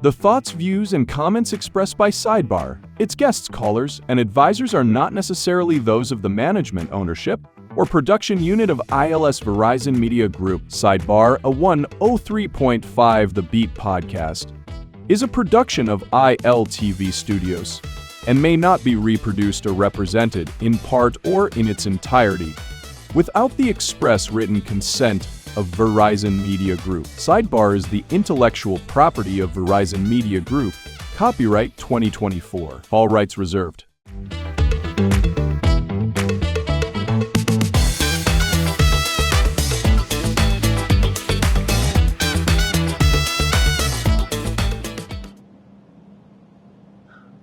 The thoughts, views, and comments expressed by Sidebar, its guests, callers, and advisors are not necessarily those of the management, ownership, or production unit of ILS Verizon Media Group. Sidebar, a 103.5 The Beat podcast, is a production of ILTV Studios and may not be reproduced or represented, in part or in its entirety, without the express written consent of Verizon Media Group. Sidebar is the intellectual property of Verizon Media Group. Copyright 2024. All rights reserved.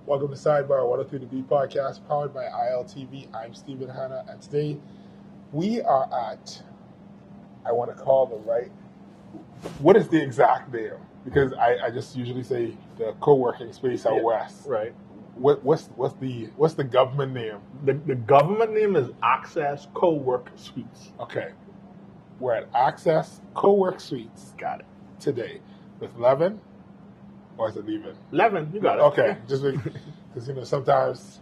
Welcome to Sidebar 103 The Beat podcast, powered by ILTV. I'm Stephen Hanna, and today we are at, I want to call the right, what is the exact name? Because I just usually say the co-working space out west. Right. What's the government name? The government name is Access Co-work Suites. Okay. We're at Access Co-work Suites. Got it. Today with Levin, or is it Levin? Levin, you got it. Okay. Just because sometimes,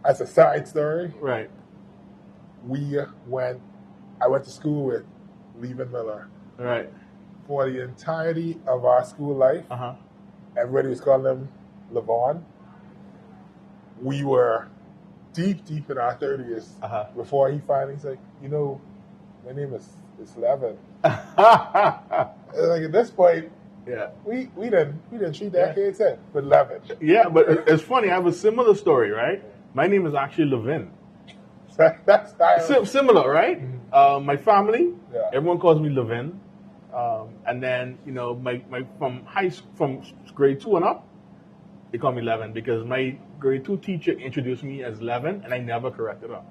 as a side story, Right. I went to school with Levin Miller. Right. For the entirety of our school life, everybody was calling him Levon. We were deep in our 30s before he finally said, my name is Levin. Like at this point, Yeah. we didn't treat that kid said, but Levin. Yeah, but it's funny. I have a similar story, right? My name is actually Levin. That's Similar, right? My family, Yeah. everyone calls me Levin. And then, from grade 2 and up, they call me Levin because my grade 2 teacher introduced me as Levin, and I never corrected her.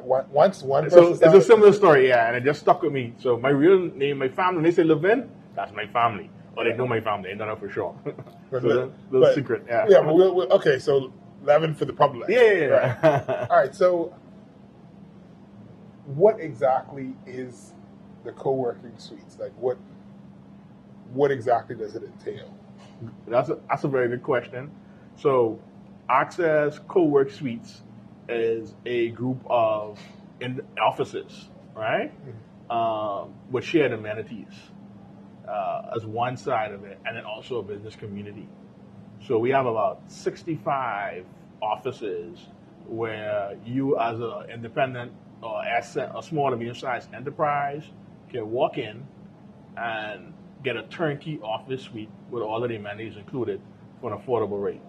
Once one So person it's a similar story, yeah, and it just stuck with me. So my real name, my family, when they say Levin, that's my family. Or they know my family, they don't know for sure. So that's secret, yeah. Yeah, but okay, so Levin for the public. Yeah. Right. All right, so what exactly is the co-working suites? Like what exactly does it entail? That's a very good question. So Access Co-work Suites is a group of offices, right? With shared amenities as one side of it, and then also a business community. So we have about 65 offices where you as an independent or a small to medium-sized enterprise can walk in and get a turnkey office suite with all of the amenities included for an affordable rate.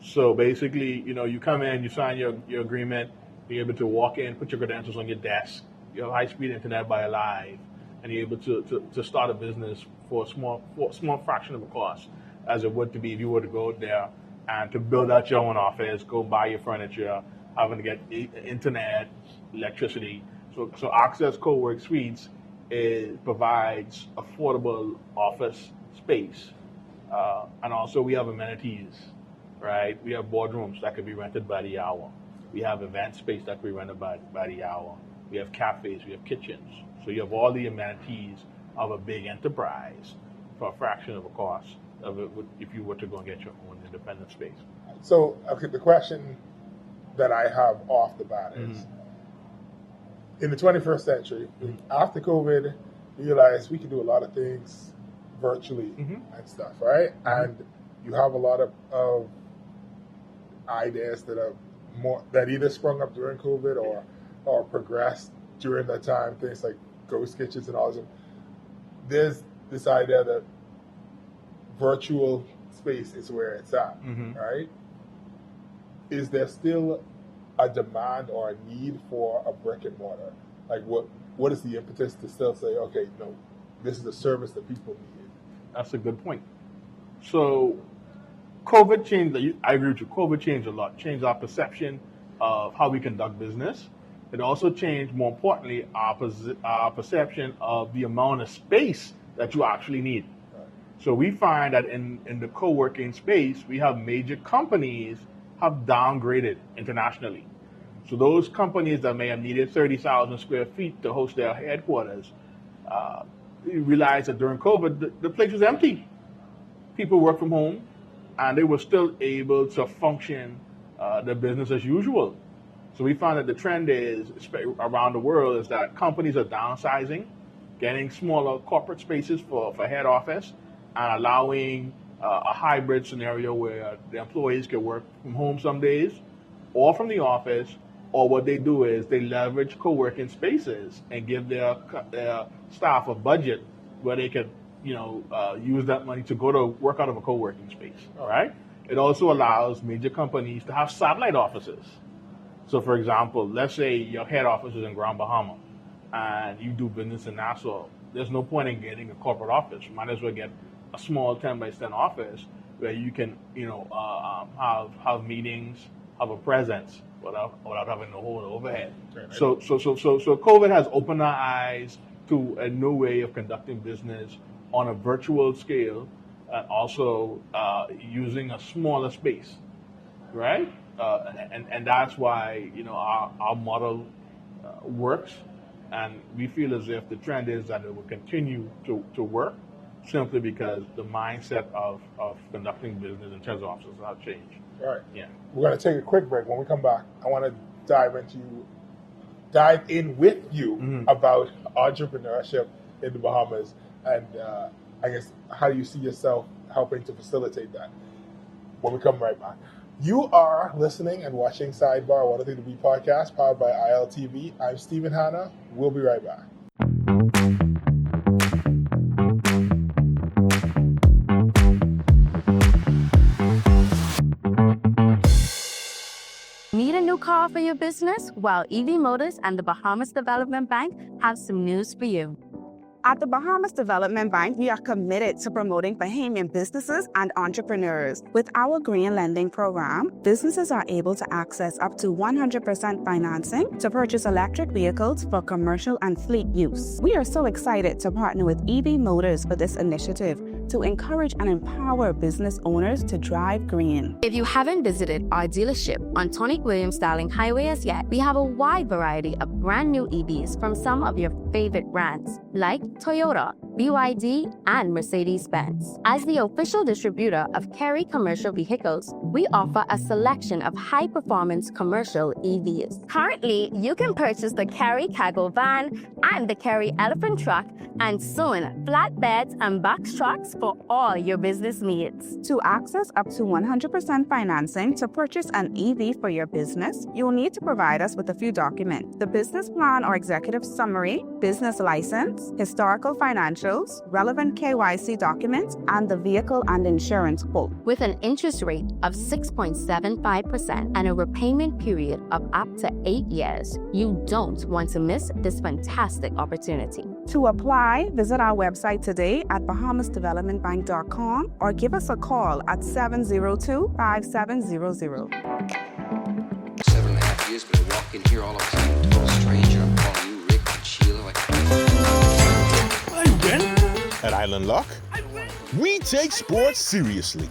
So basically, you come in, you sign your agreement, you're able to walk in, put your credentials on your desk, you have high-speed internet by Live, and you're able to start a business for a small fraction of the cost as it would to be if you were to go there and to build out your own office, go buy your furniture, having to get internet, electricity. So Access Co-work Suites provides affordable office space. And also we have amenities, right? We have boardrooms that could be rented by the hour. We have event space that could be rented by the hour. We have cafes, we have kitchens. So you have all the amenities of a big enterprise for a fraction of the cost of it if you were to go and get your own independent space. So, okay, the question that I have off the bat is, in the 21st century, after COVID, we realized we can do a lot of things virtually and stuff, right? And you have a lot of ideas that either sprung up during COVID or progressed during that time, things like ghost kitchens and all this. There's this idea that virtual space is where it's at, right? Is there still a demand or a need for a brick and mortar? Like what is the impetus to still say, okay, no, this is a service that people need? That's a good point. So COVID changed, I agree with you, COVID changed a lot, changed our perception of how we conduct business. It also changed, more importantly, our perception of the amount of space that you actually need. Right. So we find that in the co-working space, we have major companies have downgraded internationally. So those companies that may have needed 30,000 square feet to host their headquarters realized that during COVID, the place was empty. people work from home, and they were still able to function their business as usual. So we found that the trend is around the world is that companies are downsizing, getting smaller corporate spaces for head office, and allowing a hybrid scenario where the employees can work from home some days or from the office, or what they do is they leverage co-working spaces and give their staff a budget where they can, use that money to go to work out of a co-working space. All right. It also allows major companies to have satellite offices. So, for example, let's say your head office is in Grand Bahama, and you do business in Nassau. There's no point in getting a corporate office. You might as well get a small 10 by 10 office where you can, have meetings, have a presence without having to hold overhead. Right. So COVID has opened our eyes to a new way of conducting business on a virtual scale, and also using a smaller space, right? And that's why our model works, and we feel as if the trend is that it will continue to work, simply because the mindset of conducting business in terms of offices have changed. All right. Yeah. We're going to take a quick break. When we come back, I want to dive in with you about entrepreneurship in the Bahamas, and I guess how do you see yourself helping to facilitate that when we come right back. You are listening and watching Sidebar, One of the B podcast, powered by ILTV. I'm Stephen Hanna. We'll be right back. Need a new car for your business? Well, EV Motors and the Bahamas Development Bank have some news for you. At the Bahamas Development Bank, we are committed to promoting Bahamian businesses and entrepreneurs. With our green lending program, businesses are able to access up to 100% financing to purchase electric vehicles for commercial and fleet use. We are so excited to partner with EV Motors for this initiative to encourage and empower business owners to drive green. If you haven't visited our dealership on Tony Williams Darling Highway as yet, we have a wide variety of brand new EVs from some of your favorite brands like Toyota, BYD, and Mercedes-Benz. As the official distributor of Kerry Commercial Vehicles, we offer a selection of high-performance commercial EVs. Currently, you can purchase the Kerry Cargo Van and the Kerry Elephant Truck, and soon, flatbeds and box trucks for all your business needs. To access up to 100% financing to purchase an EV for your business, you will need to provide us with a few documents: the business plan or executive summary, business license, historical financials, relevant KYC documents, and the vehicle and insurance quote. With an interest rate of 6.75% and a repayment period of up to 8 years, you don't want to miss this fantastic opportunity. To apply, visit our website today at bahamasdevelopmentbank.com or give us a call at 702-5700. 7.5 years, but I walk in here all of a sudden, total stranger. I'm calling you Rick and Sheila. I win. At Island Lock, we take sports seriously.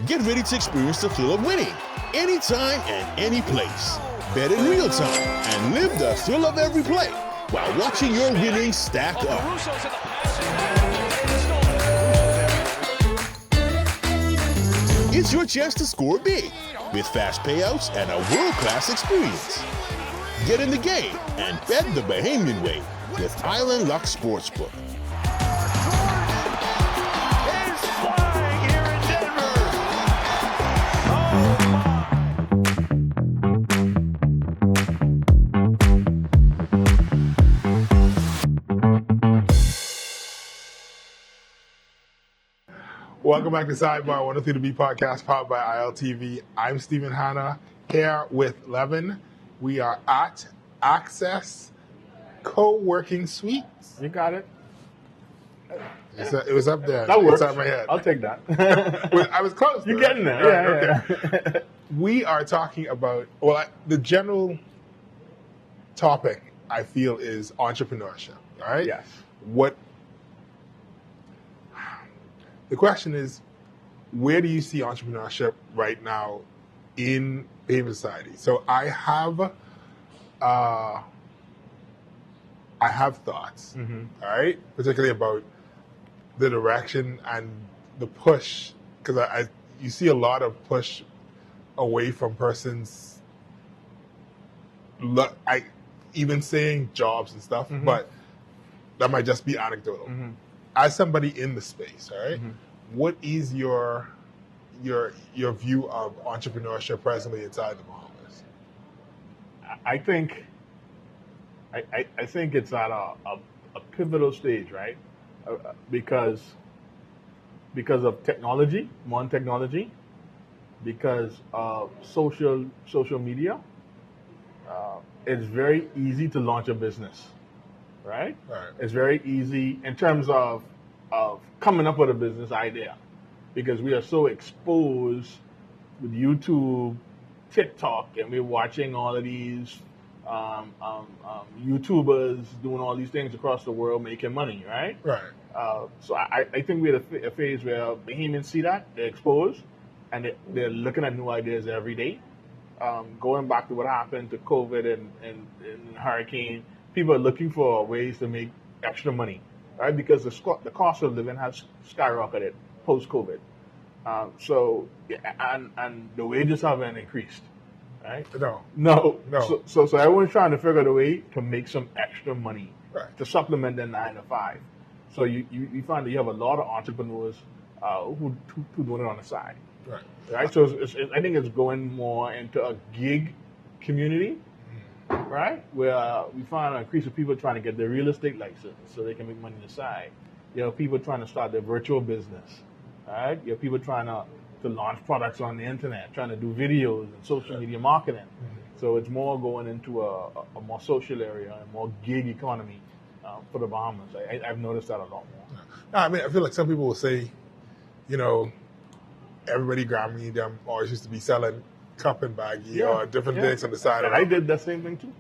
Get ready to experience the thrill of winning anytime and any place. Bet in real time and live the thrill of every play while watching your winnings stack up. It's your chance to score big with fast payouts and a world-class experience. Get in the game and bet the Bahamian way with Island Lock Sportsbook. Welcome back to Sidebar, One of the B podcast, powered by ILTV. I'm Stephen Hanna, here with Levin. We are at Access Co-working Suites. You got it. It was up there. That works. Inside my head. I'll take that. I was close. You're getting there. Okay. We are talking about, the general topic, I feel, is entrepreneurship. All right? Yes. The question is, where do you see entrepreneurship right now in Bahamian society? So I have thoughts, all right, particularly about the direction and the push, because you see a lot of push away from persons, even saying jobs and stuff, but that might just be anecdotal. As somebody in the space, all right, what is your view of entrepreneurship presently inside the Bahamas? I think it's at a pivotal stage, right? Because of technology, modern technology, because of social media, it's very easy to launch a business, right? It's very easy in terms of coming up with a business idea, because we are so exposed with YouTube, TikTok, and we're watching all of these YouTubers doing all these things across the world making money, right? So I think we're at a phase where Bahamians see that, they're exposed, and they're looking at new ideas every day. Going back to what happened to COVID and hurricane, people are looking for ways to make extra money, right? Because the cost of living has skyrocketed post-COVID. So the wages haven't increased, right? No. So everyone's trying to figure out a way to make some extra money to supplement their 9 to 5. So you find that you have a lot of entrepreneurs who doing it on the side. Right. So I think it's going more into a gig community, right? Where we find an increase of people trying to get their real estate license so they can make money on the side. You have people trying to start their virtual business, right? You have people trying to launch products on the internet, trying to do videos and social media marketing. So it's more going into a more social area, a more gig economy for the Bahamas. I've noticed that a lot more. No, I mean, I feel like some people will say, everybody around me, them always used to be selling cup and baggie or different things on the side. And I did that same thing too.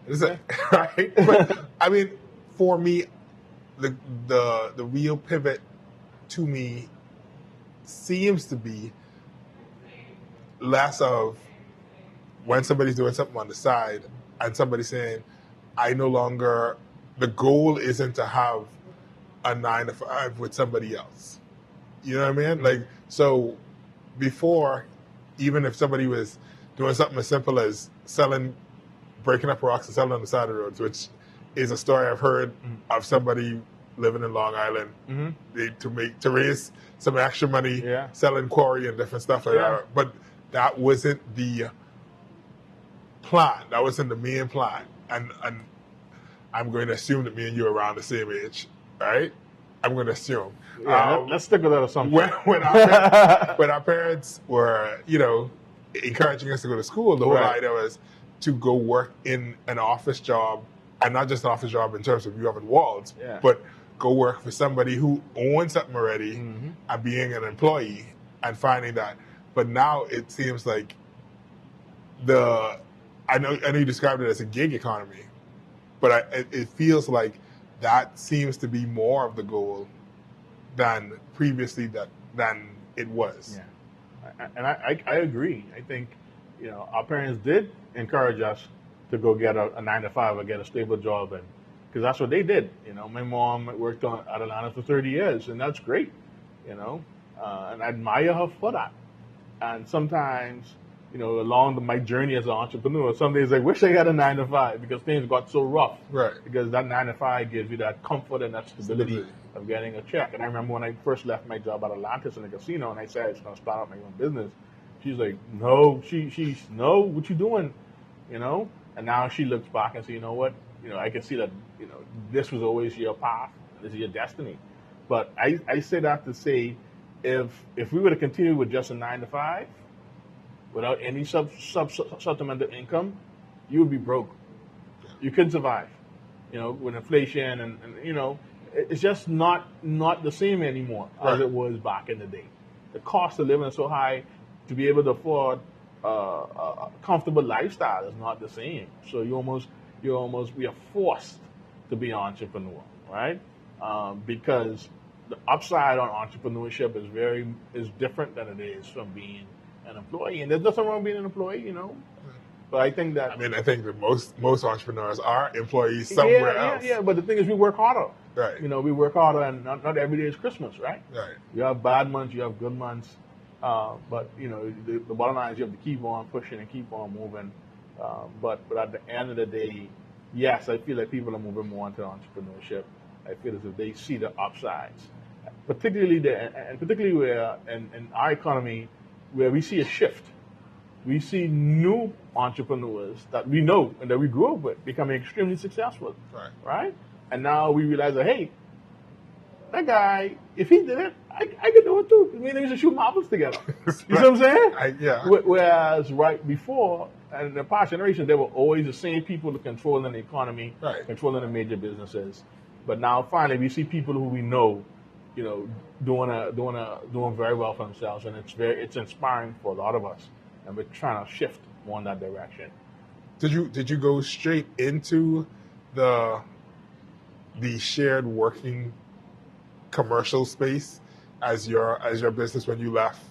Right? But I mean, for me, the real pivot to me seems to be less of when somebody's doing something on the side and somebody saying, the goal isn't to have a 9 to 5 with somebody else. You know what I mean? Like, so before, even if somebody was doing something as simple as breaking up rocks and selling on the side of the roads, which is a story I've heard of somebody living in Long Island to raise some extra money, selling quarry and different stuff like that. But that wasn't the plan. That wasn't the main plan. And I'm going to assume that me and you are around the same age, right? I'm going to assume. Let's stick with that assumption. When our parents were, encouraging us to go to school, the whole idea was to go work in an office job, and not just an office job in terms of you having walls, but go work for somebody who owns something already and being an employee and finding that. But now it seems like I know you described it as a gig economy, but it feels like that seems to be more of the goal than previously than it was. Yeah, and I agree. I think our parents did encourage us to go get a 9 to 5 or get a stable job, and because that's what they did. My mom worked at Atlanta for 30 years, and that's great. And I admire her for that. And sometimes, along my journey as an entrepreneur, some days I wish I had a 9 to 5 because things got so rough. Right. Because that 9 to 5 gives you that comfort and that stability of getting a check. And I remember when I first left my job at Atlantis in the casino, and I said I was going to start out my own business. She's like, no, no, what you doing? And now she looks back and says, you know what? I can see that, this was always your path. This is your destiny. But I say that to say, if we were to continue with just a 9 to 5, without any supplemental income, you would be broke. You couldn't survive. With inflation and it's just not the same anymore as it was back in the day. The cost of living is so high, to be able to afford a comfortable lifestyle is not the same. So we are forced to be an entrepreneur, right? Because the upside on entrepreneurship is different than it is from being an employee. And there's nothing wrong being an employee, But I think that most entrepreneurs are employees somewhere else. Yeah, but the thing is, we work harder. Right. You know, we work harder, and not every day is Christmas, right? Right. You have bad months, you have good months, but you know, the bottom line is you have to keep on pushing and keep on moving. But at the end of the day, yes, I feel like people are moving more into entrepreneurship. I feel as if they see the upsides, particularly where in our economy, where we see a shift. We see new entrepreneurs that we know and that we grew up with becoming extremely successful, right? And now we realize that, hey, that guy, if he did it, I could do it too. I mean, they used to shoot marbles together. You know what I'm saying? Whereas right before, and in the past generation, they were always the same people controlling the economy, controlling the major businesses. But now finally, we see people who we know, you know, doing very well for themselves, and it's inspiring for a lot of us. And we're trying to shift more in that direction. Did you go straight into the shared working commercial space as your business when you left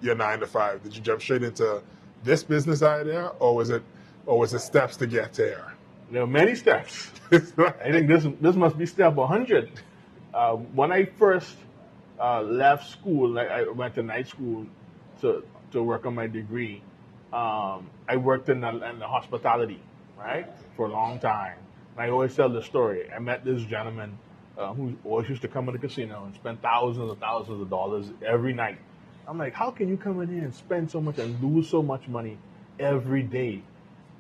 your 9 to 5? Did you jump straight into this business idea, or was it steps to get there? There are many steps. I think this must be step 100. When I first left school, I went to night school to work on my degree. I worked in the hospitality, right, for a long time. And I always tell this story. I met this gentleman who always used to come to the casino and spend thousands of dollars every night. I'm like, how can you come in here and spend so much and lose so much money every day?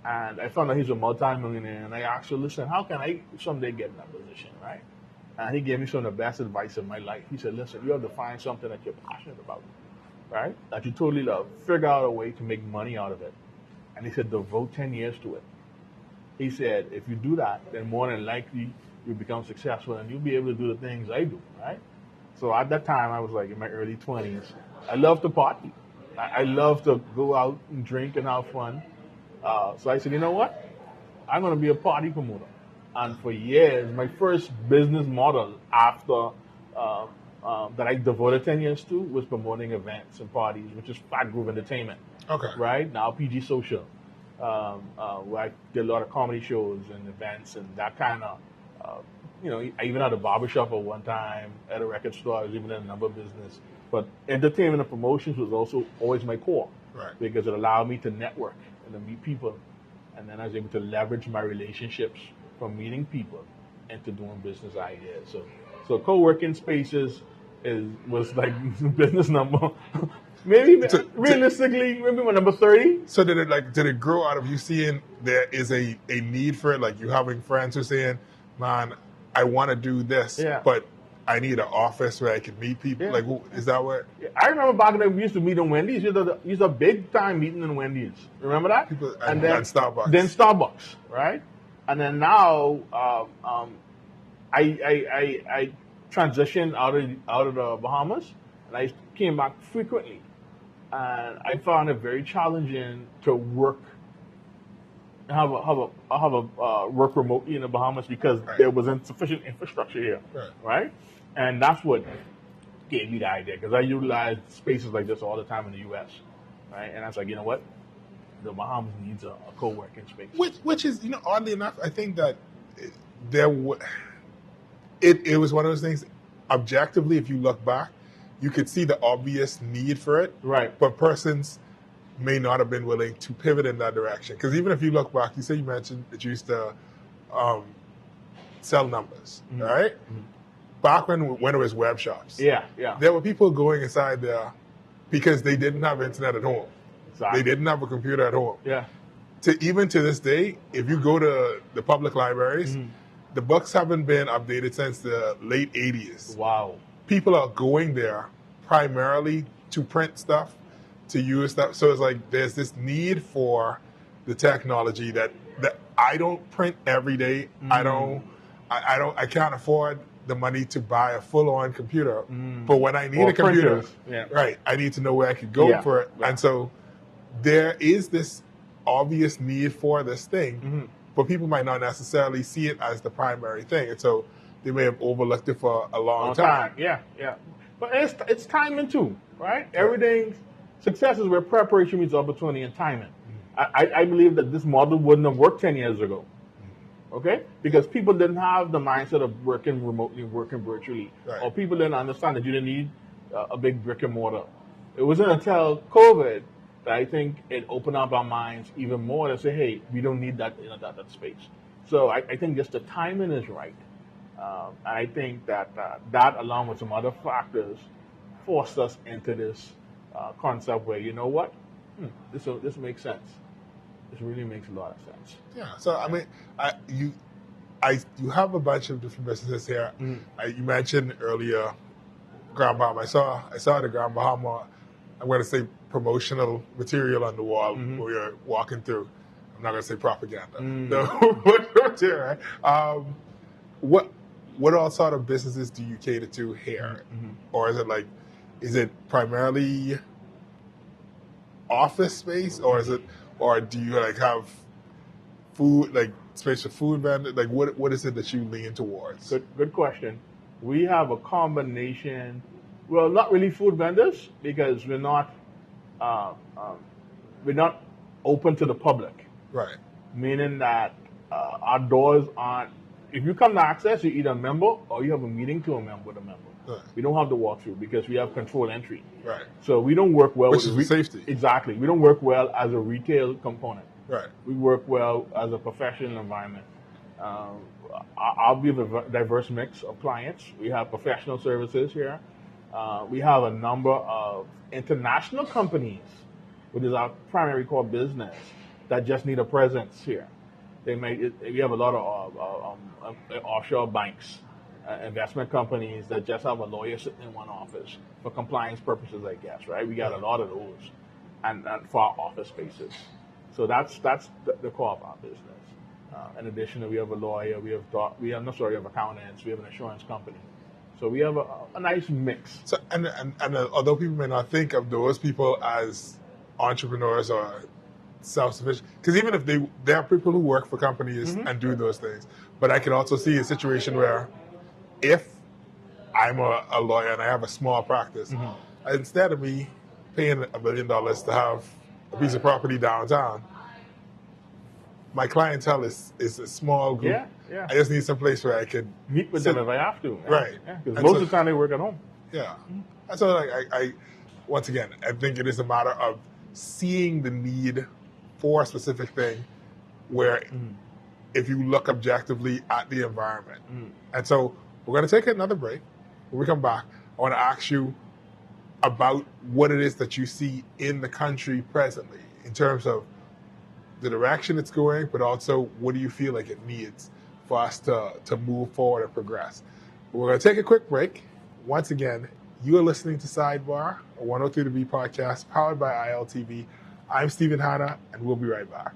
And I found out he's a multi-millionaire, and I asked him, listen, how can I someday get in that position, right? And he gave me some of the best advice in my life. He said, listen, you have to find something that you're passionate about, right? That you totally love. Figure out a way to make money out of it. And he said, devote 10 years to it. He said, if you do that, then more than likely you'll become successful and you'll be able to do the things I do, right? So at that time, I was like in my early 20s. I love to party. I love to go out and drink and have fun. So I said, you know what? I'm going to be a party promoter. And for years, my first business model after that I devoted 10 years to was promoting events and parties, which is Fat Groove Entertainment. Okay. Right? Now PG Social, where I did a lot of comedy shows and events and that kind of, you know, I even had a barbershop at one time, at a record store. I was even in a number business. But entertainment and promotions was also always my core. Right. Because it allowed me to network and to meet people. And then I was able to leverage my relationships from meeting people into doing business ideas. So co-working spaces was like business number, maybe realistically, maybe my number 30. So did it grow out of you seeing there is a need for it? Like you having friends who are saying, man, I want to do this, but I need an office where I can meet people. Like, is that what? I remember back then we used to meet in Wendy's. Used a big time meeting in Wendy's. Remember that? People, and then Starbucks. Then Starbucks, right? And then now I transitioned out of the Bahamas, and I came back frequently, and I found it very challenging to work. Have a work remotely in the Bahamas because there was insufficient infrastructure here, right? And that's what gave me the idea, because I utilize spaces like this all the time in the U.S., right? And I was like, you know what, the Bahamas needs a co-working space. Which is, you know, oddly enough, I think that it was one of those things. Objectively, if you look back, you could see the obvious need for it, right? But persons may not have been willing to pivot in that direction. Because even if you look back, you mentioned that you used to sell numbers, right? Mm-hmm. Back when it was web shops. Yeah. There were people going inside there because they didn't have internet at home. Exactly. They didn't have a computer at home. Yeah. Even to this day, if you go to the public libraries, the books haven't been updated since the late 80s. Wow. People are going there primarily to print stuff, to use stuff. So it's like there's this need for the technology that I don't print every day. I can't afford the money to buy a full-on computer. But when I need a computer, right, I need to know where I could go for it. Right. And so there is this obvious need for this thing, but people might not necessarily see it as the primary thing. And so they may have overlooked it for a long time. Yeah. But it's timing too, right? Everything, success is where preparation meets opportunity and timing. I believe that this model wouldn't have worked 10 years ago, Okay, because people didn't have the mindset of working remotely, working virtually, Right. or people didn't understand that you didn't need a big brick and mortar. It wasn't until COVID that I think it opened up our minds even more to say, hey, we don't need that that space. So I think just the timing is right. And I think that that, along with some other factors, forced us into this concept where, you know what, this makes sense. This really makes a lot of sense. Yeah. So I mean, you have a bunch of different businesses here. You mentioned earlier Grand Bahama. I saw the Grand Bahama. I'm going to say promotional material on the wall where you're walking through. I'm not going to say propaganda. No, right? What all sort of businesses do you cater to here, or is it primarily office space, or do you have food, space for food vendors? What is it that you lean towards? Good question. We have a combination. Well, not really food vendors, because we're not open to the public. Right. Meaning that our doors aren't. If you come to Access, you're either a member or you have a meeting to a member with a member. Right. We don't have the walkthrough because we have control entry. Right. So we don't work well Which with is safety. Exactly. We don't work well as a retail component. Right. We work well as a professional environment. I'll be a diverse mix of clients. We have professional services here. We have a number of international companies, which is our primary core business, that just need a presence here. We have a lot of offshore banks, investment companies that just have a lawyer sitting in one office for compliance purposes, I guess, right? We got a lot of those, and for our office spaces. So that's the core of our business. In addition, we have a lawyer, we have accountants, we have an insurance company. So we have a nice mix. So and although people may not think of those people as entrepreneurs or self-sufficient, because even if there are people who work for companies and do those things, but I can also see a situation where if I'm a lawyer and I have a small practice, instead of me paying $1 million to have a piece of property downtown, my clientele is a small group. Yeah. I just need some place where I could meet with them if I have to. Right. Because most of the time they work at home. Yeah. And so I once again, I think it is a matter of seeing the need for a specific thing where if you look objectively at the environment. And so we're going to take another break. When we come back, I want to ask you about what it is that you see in the country presently in terms of the direction it's going, but also what do you feel like it needs for us to move forward and progress. We're going to take a quick break. Once again, you are listening to Sidebar, a 103 to B podcast powered by ILTV. I'm Stephen Hanna, and we'll be right back.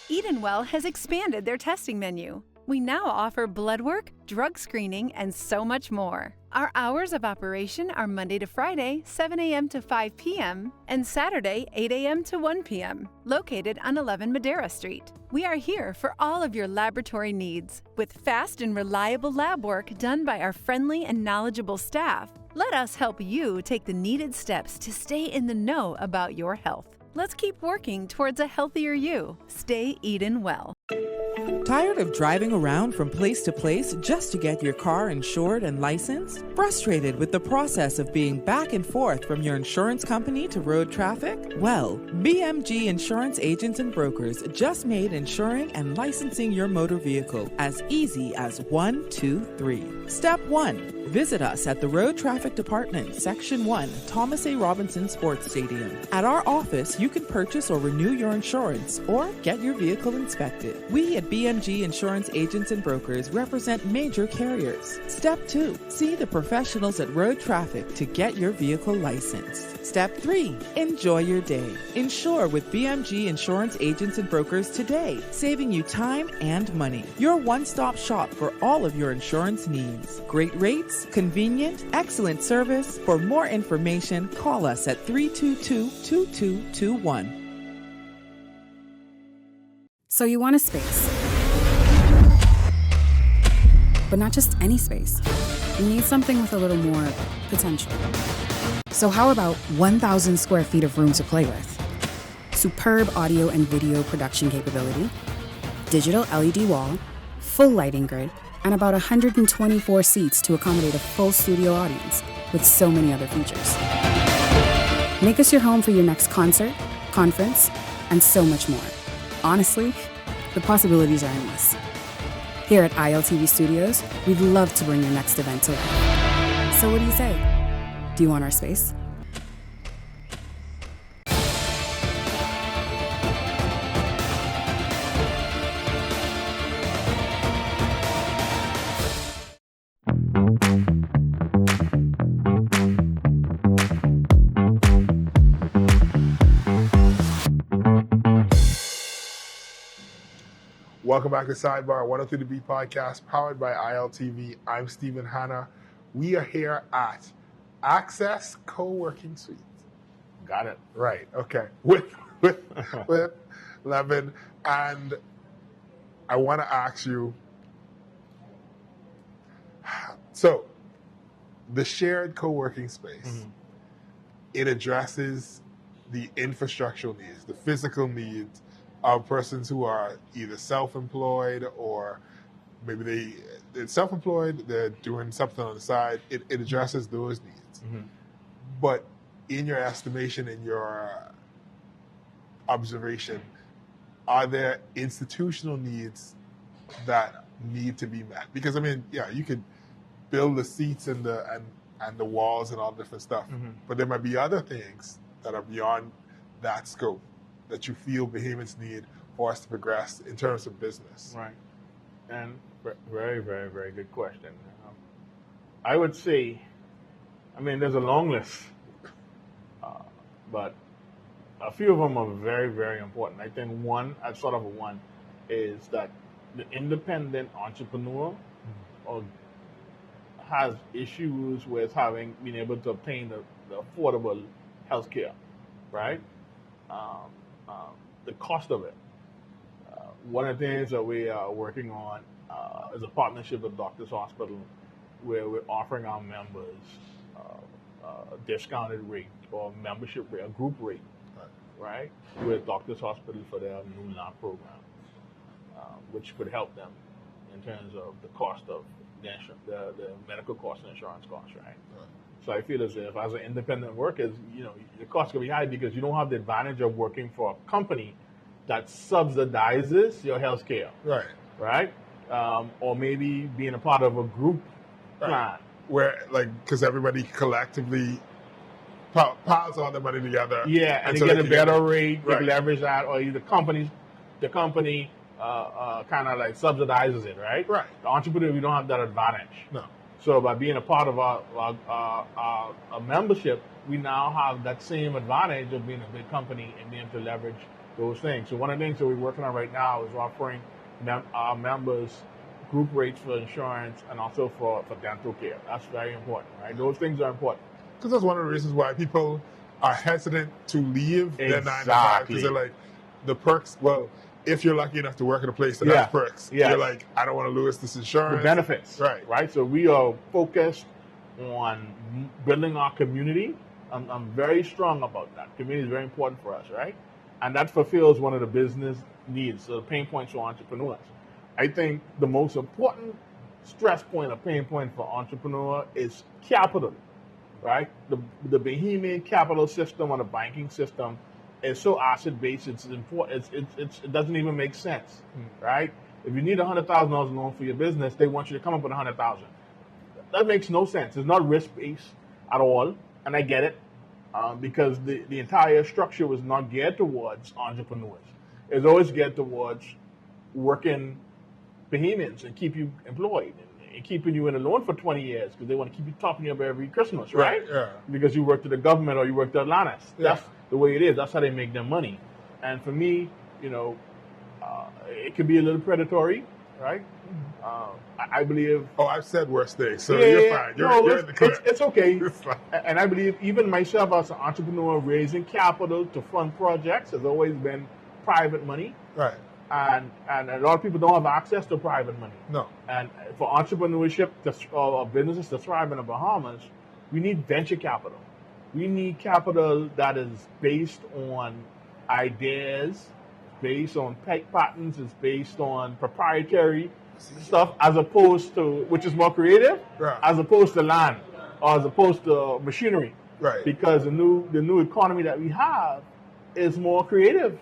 Edenwell has expanded their testing menu. We now offer blood work, drug screening, and so much more. Our hours of operation are Monday to Friday, 7 a.m. to 5 p.m., and Saturday, 8 a.m. to 1 p.m., located on 11 Madera Street. We are here for all of your laboratory needs, with fast and reliable lab work done by our friendly and knowledgeable staff. Let us help you take the needed steps to stay in the know about your health. Let's keep working towards a healthier you. Stay Eden well. Tired of driving around from place to place just to get your car insured and licensed? Frustrated with the process of being back and forth from your insurance company to road traffic? Well, BMG Insurance Agents and Brokers just made insuring and licensing your motor vehicle as easy as 1, 2, 3. Step 1. Visit us at the Road Traffic Department, Section 1, Thomas A. Robinson Sports Stadium. At our office, you can purchase or renew your insurance or get your vehicle inspected. We at BMG Insurance Agents and Brokers represent major carriers. Step 2. See the professionals at Road Traffic to get your vehicle licensed. Step 3. Enjoy your day. Insure with BMG Insurance Agents and Brokers today, saving you time and money. Your one-stop shop for all of your insurance needs. Great rates, convenient, excellent service. For more information, call us at 322-2221. So you want a space, but not just any space. You need something with a little more potential. So how about 1,000 square feet of room to play with? Superb audio and video production capability, digital LED wall, full lighting grid, and about 124 seats to accommodate a full studio audience with so many other features. Make us your home for your next concert, conference, and so much more. Honestly, the possibilities are endless. Here at ILTV Studios, we'd love to bring your next event to life. So what do you say? Do you want our space? Welcome back to Sidebar, 103 The Beat podcast, powered by ILTV. I'm Stephen Hanna. We are here at Access Co-working Suite. Got it. Right, okay. With Levin. And I want to ask you, so the shared co-working space, it addresses the infrastructural needs, the physical needs of persons who are either self-employed or maybe they're self-employed, they're doing something on the side. It addresses those needs. But in your estimation, in your observation, are there institutional needs that need to be met? Because I mean, yeah, you could build the seats and the walls and all different stuff, but there might be other things that are beyond that scope that you feel behemoths need for us to progress in terms of business. Right. And very, very, very good question. I would say, I mean, there's a long list, but a few of them are very, very important. I think one is that the independent entrepreneur has issues with being able to obtain the affordable health care, right? The cost of it. One of the things that we are working on is a partnership with Doctors Hospital, where we're offering our members a discounted rate or membership rate, a group rate, right, with Doctors Hospital for their new lab program, which could help them in terms of the cost of the medical cost and insurance costs, right? So I feel as if as an independent worker, the cost can be high because you don't have the advantage of working for a company that subsidizes your health care. Right? Or maybe being a part of a group plan. Where, because everybody collectively piles all the money together. Yeah, and they get a better rate, they leverage that, or the company kind of like subsidizes it, right? Right. The entrepreneur, we don't have that advantage. No. So by being a part of our membership, we now have that same advantage of being a big company and being able to leverage those things. So one of the things that we're working on right now is offering our members group rates for insurance and also for dental care. That's very important, right? Those things are important. Because that's one of the reasons why people are hesitant to leave their 9 to 5, because they're like, the perks, well, if you're lucky enough to work at a place that has perks, you're like, I don't want to lose this insurance. The benefits. Right. So we are focused on building our community. I'm very strong about that. Community is very important for us, right? And that fulfills one of the business needs, the pain points for entrepreneurs. I think the most important stress point or pain point for entrepreneur is capital, right? The behemoth capital system or the banking system is so asset-based, it's important. It doesn't even make sense, right? If you need $100,000 loan for your business, they want you to come up with $100,000. That makes no sense. It's not risk-based at all, and I get it, because the entire structure was not geared towards entrepreneurs. It's always geared towards working behemoths and keep you employed and keeping you in a loan for 20 years because they want to keep you topping up every Christmas, right? Yeah. Because you work to the government or you work to Atlantis. Yeah. That's the way it is. That's how they make their money. And for me, it can be a little predatory, right? I believe... Oh, I've said worse things, so you're fine. You're in the clear. It's okay. And I believe even myself as an entrepreneur, raising capital to fund projects has always been private money. Right. And a lot of people don't have access to private money. No. And for entrepreneurship or businesses to thrive in the Bahamas, we need venture capital. We need capital that is based on ideas, based on patents, it's based on proprietary stuff, as opposed to, which is more creative, Right. as opposed to land, or as opposed to machinery. Right. Because the new economy that we have is more creative.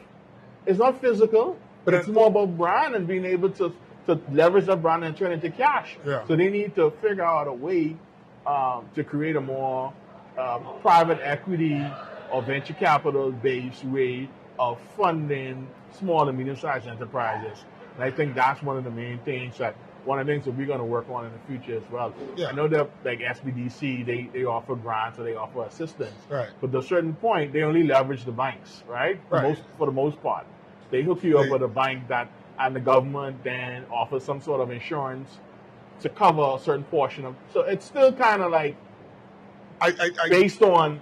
It's not physical, but it's more about brand and being able to leverage that brand and turn it into cash. Yeah. So they need to figure out a way to create a more private equity or venture capital based way of funding small and medium sized enterprises. And I think that's one of the main things that we're going to work on in the future as well. Yeah. I know that like SBDC, they offer grants or they offer assistance. Right. But to a certain point, they only leverage the banks, right? Right. For the most part. They hook you up with a bank and the government then offers some sort of insurance to cover a certain portion of. So it's still kind of like based on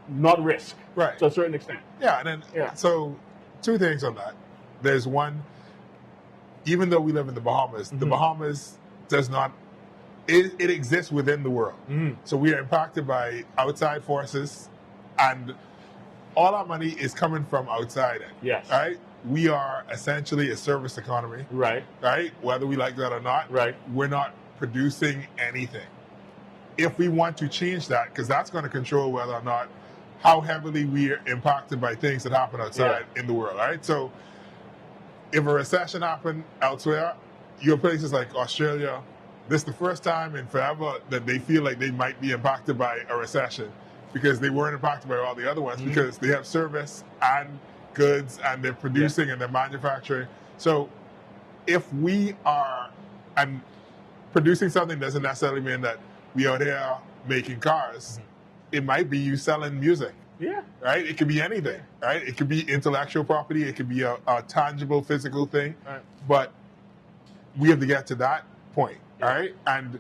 not risk, right, to a certain extent. Yeah, and then so two things on that. There's one, even though we live in the Bahamas, the Bahamas does not. It exists within the world, so we are impacted by outside forces, and all our money is coming from outside it. Yes. Right? We are essentially a service economy. Right. Right? Whether we like that or not. Right. We're not producing anything. If we want to change that, because that's going to control whether or not how heavily we are impacted by things that happen outside in the world. Right? So if a recession happened elsewhere, your places like Australia, this is the first time in forever that they feel like they might be impacted by a recession, because they weren't impacted by all the other ones, because they have service and goods and they're producing and they're manufacturing. So if we are, and producing something doesn't necessarily mean that we are there making cars. It might be you selling music. Yeah. Right? It could be anything. Right? It could be intellectual property. It could be a tangible physical thing. Right. But we have to get to that point. All right? And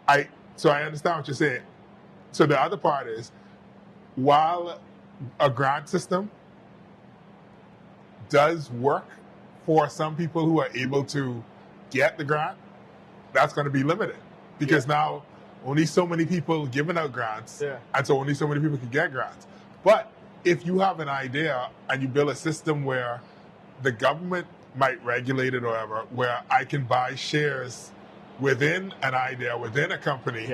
I understand what you're saying. So the other part is, while a grant system does work for some people who are able to get the grant, that's going to be limited, because now only so many people giving out grants, and so only so many people can get grants. But if you have an idea and you build a system where the government might regulate it or whatever, where I can buy shares within an idea, within a company,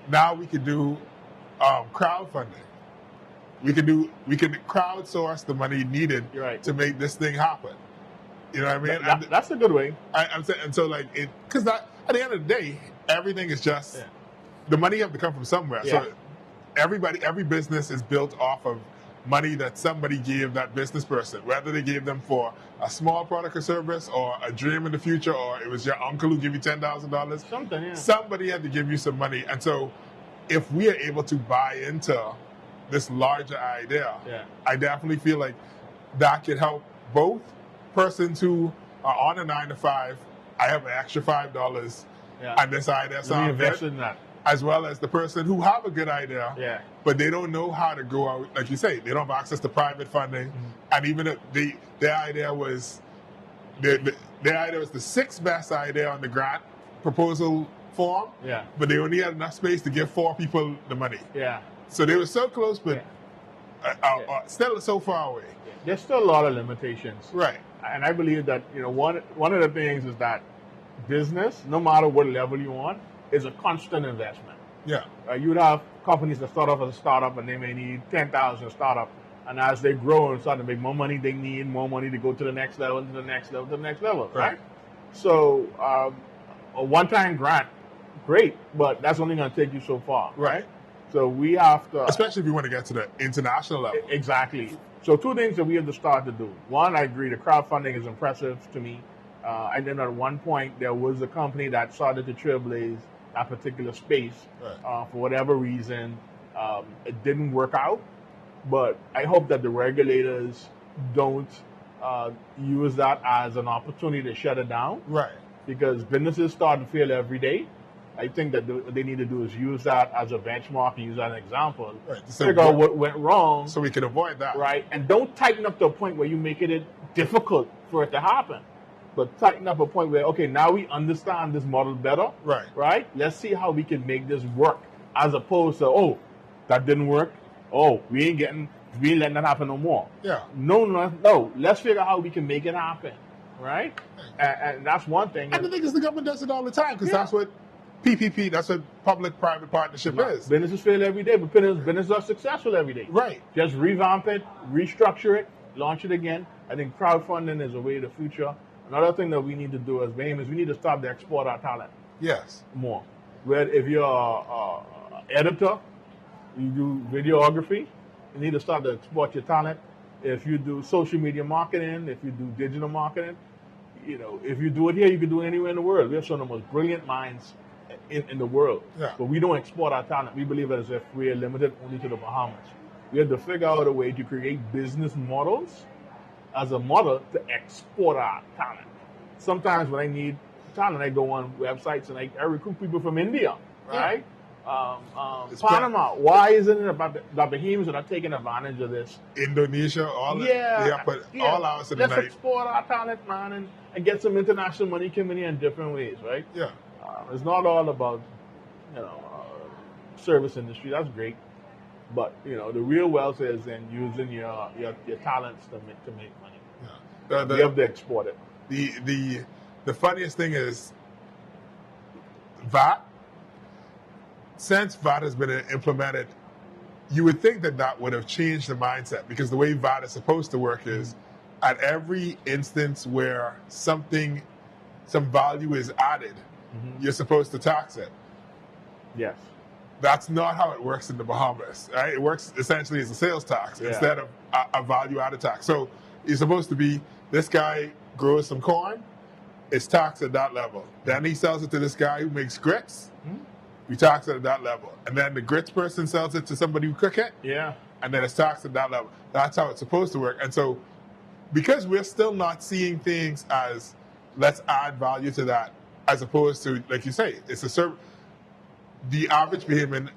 now we could do crowdfunding. We can crowdsource the money needed to make this thing happen. You know what I mean? That's a good way. I'm saying, and so like because at the end of the day, everything is just the money have to come from somewhere. Yeah. So every business is built off of money that somebody gave that business person, whether they gave them for a small product or service, or a dream in the future, or it was your uncle who gave you $10,000. Something, yeah. Somebody had to give you some money, and so if we are able to buy into this larger idea, I definitely feel like that could help both persons who are on a 9-to-5. I have an extra $5 on this idea, so I'm invested in that. As well as the person who have a good idea, but they don't know how to go out. Like you say, they don't have access to private funding, and even if their idea was the sixth best idea on the grant proposal form, but they only had enough space to give 4 people the money. So they were so close, but still so far away. There's still a lot of limitations, right? And I believe that one of the things is that business, no matter what level you're on, is a constant investment. Yeah. You would have companies that start off as a startup and they may need 10,000 to start up, and as they grow and start to make more money, they need more money to go to the next level, to the next level, to the next level, right? So a one-time grant, great, but that's only going to take you so far, right? So we have to, especially if you want to get to the international level. Exactly. So 2 things that we have to start to do. One, I agree, the crowdfunding is impressive to me. And then at one point, there was a company that started to trailblaze that particular space. For whatever reason, it didn't work out. But I hope that the regulators don't use that as an opportunity to shut it down. Right. Because businesses start to fail every day. I think that what they need to do is use that as a benchmark and use that as an example. Right. Figure out what went wrong. So we can avoid that. Right. And don't tighten up to a point where you're making it difficult for it to happen. But tighten up a point where, okay, now we understand this model better. Right. Right? Let's see how we can make this work. As opposed to, oh, that didn't work. Oh, we ain't letting that happen no more. Yeah. No. Let's figure out how we can make it happen. Right? And that's one thing. And the thing is, the government does it all the time because that's what PPP, that's what public-private partnership is. Businesses fail every day, but businesses are successful every day. Right. Just revamp it, restructure it, launch it again. I think crowdfunding is a way of the future. Another thing that we need to do as BAME is we need to start to export our talent. Yes. More. Where if you're an editor, you do videography, you need to start to export your talent. If you do social media marketing, if you do digital marketing, if you do it here, you can do it anywhere in the world. We have some of the most brilliant minds in the world. Yeah. But we don't export our talent. We believe as if we are limited only to the Bahamas. We have to figure out a way to create business models as a model to export our talent. Sometimes when I need talent, I go on websites and I recruit people from India, right? Panama. Why isn't it about the Bahamians are not taking advantage of this? Indonesia, all hours of the night. Let's export our talent, man, and get some international money coming in different ways, right? Yeah. It's not all about, service industry. That's great, but the real wealth is in using your talents to make money. Yeah. We have to export it. The funniest thing is VAT. Since VAT has been implemented, you would think that would have changed the mindset because the way VAT is supposed to work is at every instance where some value is added, you're supposed to tax it. Yes. That's not how it works in the Bahamas. Right? It works essentially as a sales tax instead of a value-added tax. So you're supposed to be, this guy grows some corn, it's taxed at that level. Then he sells it to this guy who makes grits, we tax it at that level. And then the grits person sells it to somebody who cook it, and then it's taxed at that level. That's how it's supposed to work. And so because we're still not seeing things as let's add value to that, as opposed to, like you say, it's a service. The average Bahamian,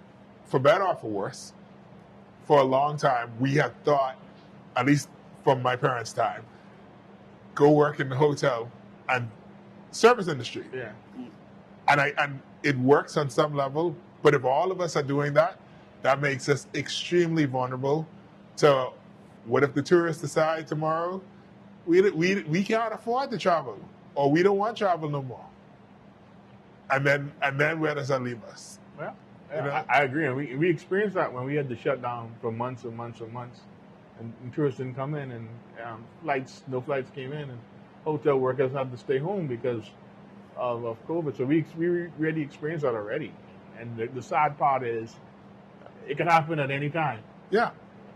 for better or for worse, for a long time, we have thought, at least from my parents' time, go work in the hotel and service industry. Yeah. And it works on some level, but if all of us are doing that, that makes us extremely vulnerable to what if the tourists decide tomorrow we can't afford to travel, or we don't want to travel no more. And then where does that leave us? Well, I agree. And we experienced that when we had to shut down for months and months and months. And tourists didn't come in, and no flights came in, and hotel workers had to stay home because of COVID. So we really experienced that already. And the sad part is it can happen at any time. Yeah.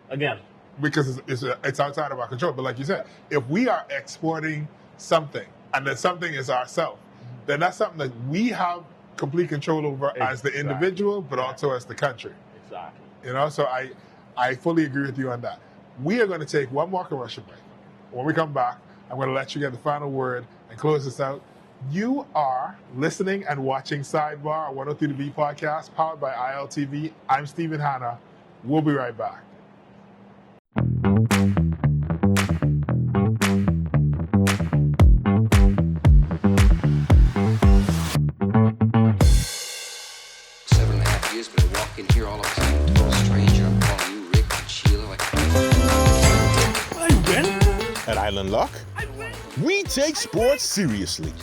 Again. Because it's outside of our control. But like you said, if we are exporting something, and that something is ourselves, then that's something that we have complete control over as the individual, but also as the country. Exactly. So I fully agree with you on that. We are going to take one more commercial break. When we come back, I'm going to let you get the final word and close this out. You are listening and watching Sidebar, 103 The Beat podcast, powered by ILTV. I'm Stephen Hanna. We'll be right back. In here all of a sudden, total stranger. I'm calling you Rick and Sheila. At Island Lock, we take sports seriously.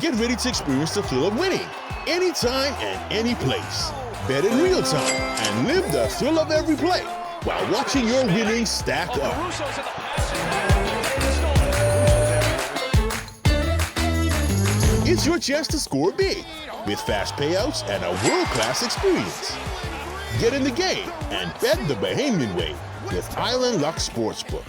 Get ready to experience the thrill of winning anytime and any place. Bet in real time and live the thrill of every play while watching your winnings stack up. It's your chance to score big with fast payouts and a world-class experience. Get in the game and bet the Bahamian way with Island Lock Sportsbook.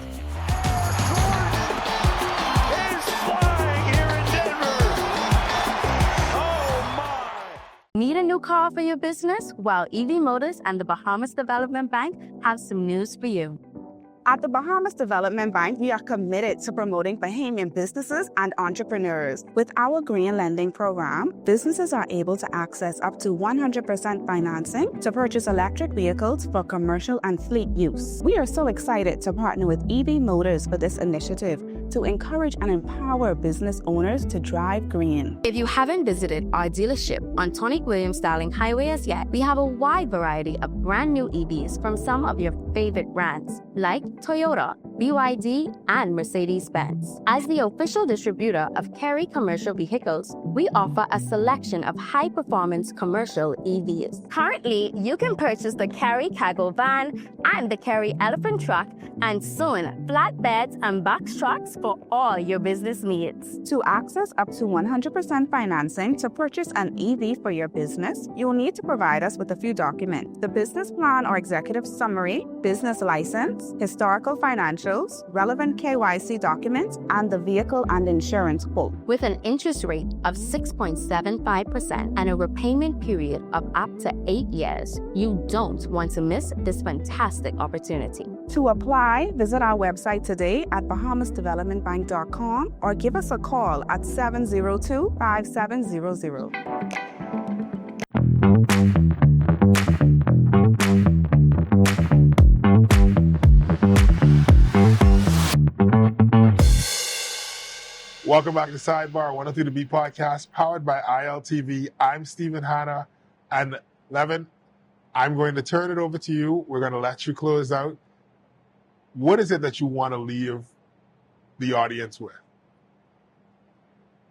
Need a new car for your business? Well, EV Motors and the Bahamas Development Bank have some news for you. At the Bahamas Development Bank, we are committed to promoting Bahamian businesses and entrepreneurs. With our green lending program, businesses are able to access up to 100% financing to purchase electric vehicles for commercial and fleet use. We are so excited to partner with EV Motors for this initiative to encourage and empower business owners to drive green. If you haven't visited our dealership on Tonic Williams Starling Highway as yet, we have a wide variety of brand new EVs from some of your favorite brands like Toyota, BYD, and Mercedes-Benz. As the official distributor of Kerry Commercial Vehicles, we offer a selection of high-performance commercial EVs. Currently, you can purchase the Kerry Cargo Van and the Kerry Elephant Truck, and soon flatbeds and box trucks for all your business needs. To access up to 100% financing to purchase an EV for your business, you'll need to provide us with a few documents: the business plan or executive summary, business license, historical financials, relevant KYC documents, and the vehicle and insurance quote. With an interest rate of 6.75% and a repayment period of up to 8 years, you don't want to miss this fantastic opportunity. To apply, visit our website today at bahamasdevelopmentbank.com or give us a call at 702-5700. Welcome back to Sidebar, 103 to Beat podcast, powered by ILTV. I'm Stephen Hanna, and Levin, I'm going to turn it over to you. We're going to let you close out. What is it that you want to leave the audience with?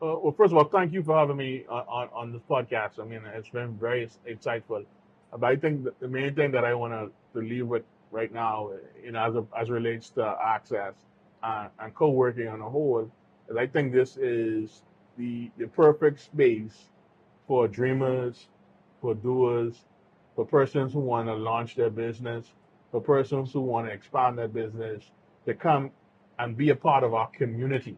Well, first of all, thank you for having me on this podcast. I mean, it's been very insightful. But I think the main thing that I want to leave with right now, as it relates to access and co-working on a whole, is I think this is the perfect space for dreamers, for doers, for persons who want to launch their business, for persons who want to expand their business, to come and be a part of our community.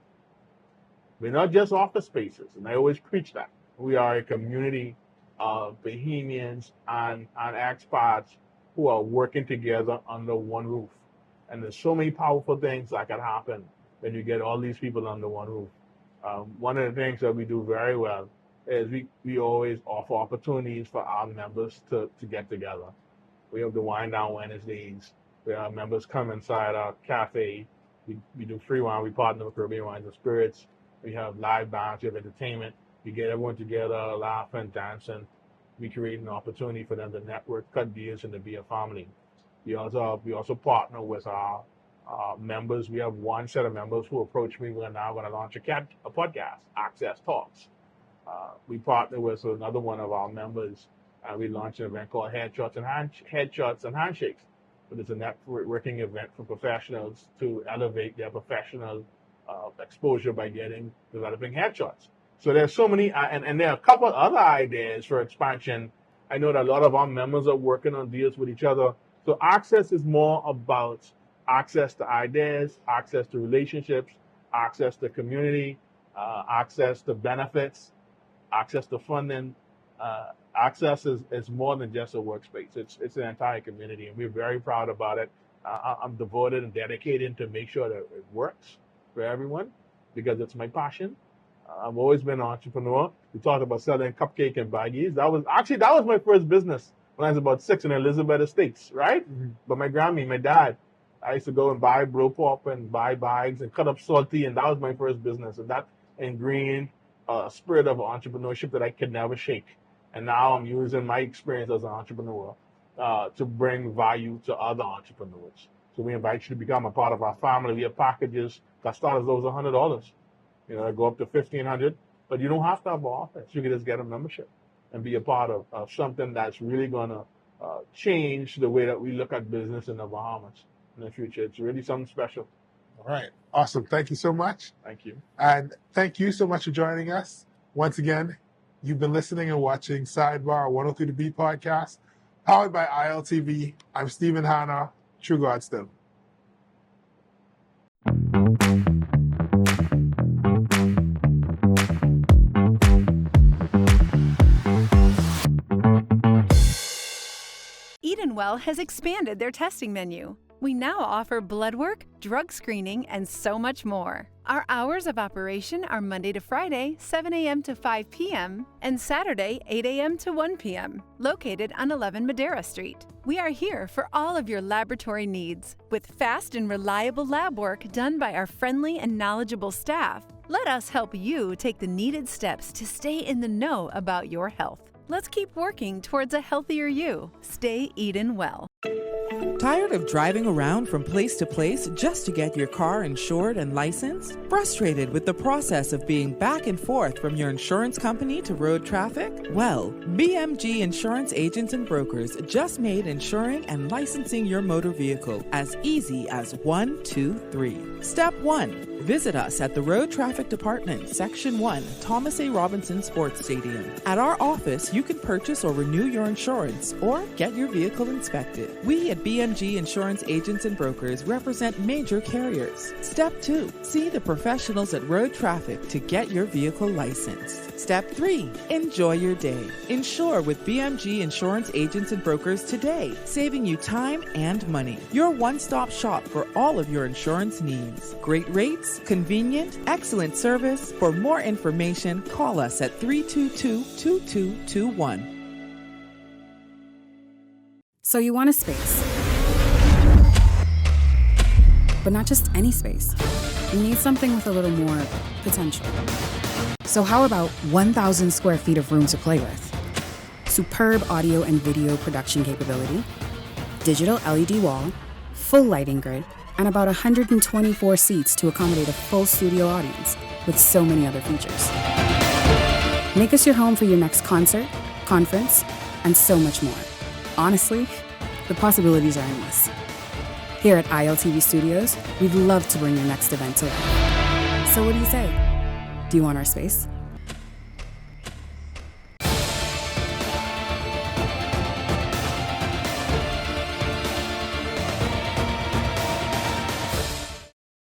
We're not just office spaces, and I always preach that. We are a community of Bahamians and expats who are working together under one roof. And there's so many powerful things that can happen when you get all these people under one roof. One of the things that we do very well is we always offer opportunities for our members to get together. We have the Wine Down Wednesdays, where our members come inside our cafe. We do free wine. We partner with Caribbean Wines and Spirits. We have live bands. We have entertainment. We get everyone together, laughing, dancing. We create an opportunity for them to network, cut deals, and to be a family. We also partner with our members. We have one set of members who approached me. We're now going to launch a podcast, Access Talks. We partner with another one of our members. We launched an event called Headshots and Handshakes. But it's a networking event for professionals to elevate their professional exposure by developing headshots. So there's so many, and there are a couple of other ideas for expansion. I know that a lot of our members are working on deals with each other. So access is more about access to ideas, access to relationships, access to community, access to benefits, access to funding. Access is more than just a workspace. It's an entire community, and we're very proud about it. I'm devoted and dedicated to make sure that it works for everyone because it's my passion. I've always been an entrepreneur. We talked about selling cupcake and baggies. That was my first business when I was about 6 in Elizabeth Estates, right? Mm-hmm. But my dad, I used to go and buy blow pop and buy bags and cut up salty, and that was my first business. And that ingrained a spirit of entrepreneurship that I could never shake. And now I'm using my experience as an entrepreneur to bring value to other entrepreneurs. So we invite you to become a part of our family. We have packages that start as low as $100. They go up to $1,500. But you don't have to have an office. You can just get a membership and be a part of something that's really going to change the way that we look at business in the Bahamas in the future. It's really something special. All right. Awesome. Thank you so much. Thank you. And thank you so much for joining us. Once again, you've been listening and watching Sidebar 103 to Beat podcast, powered by ILTV. I'm Stephen Hanna, True God Still. Edenwell has expanded their testing menu. We now offer blood work, drug screening, and so much more. Our hours of operation are Monday to Friday, 7 a.m. to 5 p.m., and Saturday, 8 a.m. to 1 p.m., located on 11 Madera Street. We are here for all of your laboratory needs, with fast and reliable lab work done by our friendly and knowledgeable staff. Let us help you take the needed steps to stay in the know about your health. Let's keep working towards a healthier you. Stay eatin' well. Tired of driving around from place to place just to get your car insured and licensed? Frustrated with the process of being back and forth from your insurance company to road traffic? Well, BMG Insurance Agents and Brokers just made insuring and licensing your motor vehicle as easy as 1, 2, 3. Step 1. Visit us at the Road Traffic Department, Section 1, Thomas A. Robinson Sports Stadium. At our office, you can purchase or renew your insurance or get your vehicle inspected. We at BMG Insurance Agents and Brokers represent major carriers. Step 2. See the professionals at Road Traffic to get your vehicle licensed. Step 3. Enjoy your day. Insure with BMG Insurance Agents and Brokers today, saving you time and money. Your one-stop shop for all of your insurance needs. Great rates, convenient, excellent service. For more information, call us at 322-2221. So you want a space, but not just any space. You need something with a little more potential. So how about 1,000 square feet of room to play with? Superb audio and video production capability, digital LED wall, full lighting grid, and about 124 seats to accommodate a full studio audience with so many other features. Make us your home for your next concert, conference, and so much more. Honestly, the possibilities are endless. Here at ILTV Studios, we'd love to bring your next event to life. So what do you say? Do you want our space?